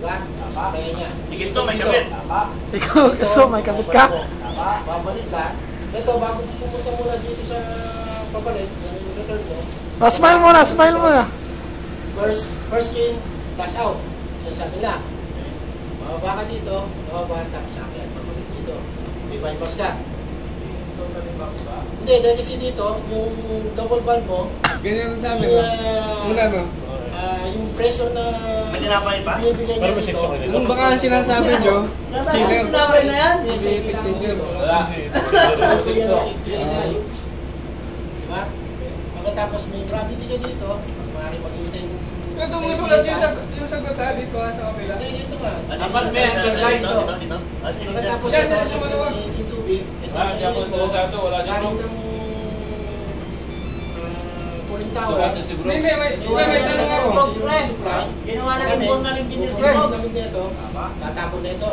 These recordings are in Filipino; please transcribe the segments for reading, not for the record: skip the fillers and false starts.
Diba? Kaya niya. Si Kisto may kabit. Ikaw, gusto, may kabit ka? Babalik ka. Ito, bago pupunta muna dito sa pabalik, yung return mo. Smile muna, smile muna. First in, pass out. Sa kanila. Bababa ka dito, bababa, tapos sa akin. Babalik dito. May bypass ka. Hindi, dahil kasi dito, yung double valve mo, ganyan sa amin. Muna mo. yung pressure na May tinapay pa? binibigay niya dito. Kung baka ang sinasabi nyo, Nasaan sinabay na yan? wala. Diba? Pagkatapos may gravity ka dito, maaari maghintay. Ito mo sulat yung sagot ha dito ha sa kabila. Ito nga. Dapat may hanggang dito. Pagkatapos Yan, ito, yan, sa maluwag. yung tubig, ito Diyan po sa ito, wala si galing Bro. ng cooling Gusto tower. natin si Bro. Hindi, may tanong ako. Ginawa na yung buwan na rin engineer si Yung Bob. lamig na ito, tatapon na ito.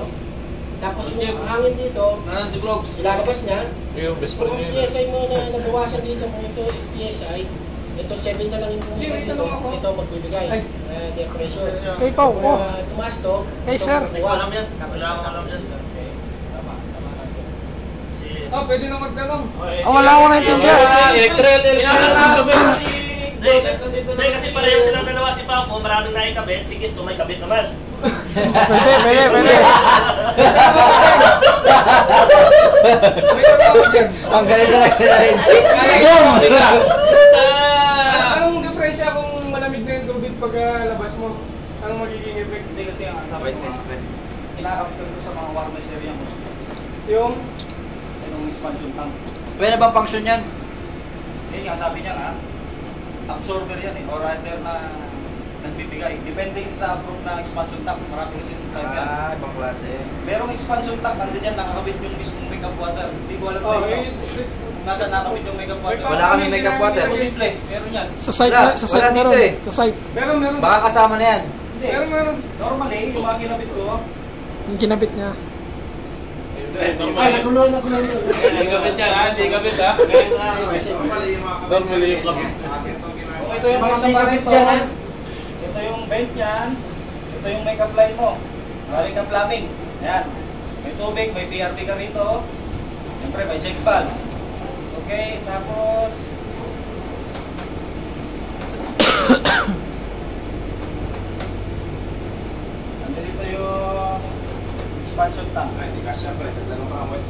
Tapos yung hangin dito, Nasaan si Brox? ilalabas niya. Yung best Kung friend ang niya. PSI mo na nabawasan dito, kung ito is PSI, ito 7 na lang yung pumunta Hindi, may dito, tanong ako. ito magbibigay. Ay. The pressure. Kay Pao, Kung oh. tumaas to, Kay ito sir. Hindi ko alam yan. Wala akong alam yan. Si... Oh, pwede na magtanong. Wala ko naintindihan. Hindi, kasi pareho silang dalawa si Paco, maraming naikabit, si Kisto may kabit naman. Pwede. Ang galing na rin. Anong diferensya kung malamig na yung tubig pag labas mo? Anong magiging effect? Hindi kasi ang sabi ko, ina-capture ko sa mga warmest area mo. Yung Yung expansion tank. Pwede bang function yan? Yun nga, sabi niya nga, absorber yan eh, or rather na nagbibigay. Depende sa approve na expansion tank. Marami kasi yung type yan. Ibang klase. Merong expansion tank, nandun yan, nakakabit yung mismong makeup water. Hindi ko alam sa inyo. Kung nasa nakakabit yung makeup water. Wala kami makeup water. Posible, meron yan. Sa site, Wala, sa wala site dito meron. eh. Sa site. meron. Baka kasama na yan. Hindi. Meron. Normally, yung mga kinabit ko, Yung kinabit niya. ay, nagulo. Hindi kabit yan ha, hindi kabit ha. Normally yung kabit. kung ito yung sa bakit to, ito yung vent yan, ito yung makeup line mo. Galing ka plumbing. Ayan. May tubig, may PRP ka rito. Siyempre, may check valve. Okay, tapos nandito yung expansion tank. Ay, di kasi ako, nagdadalo ka ang white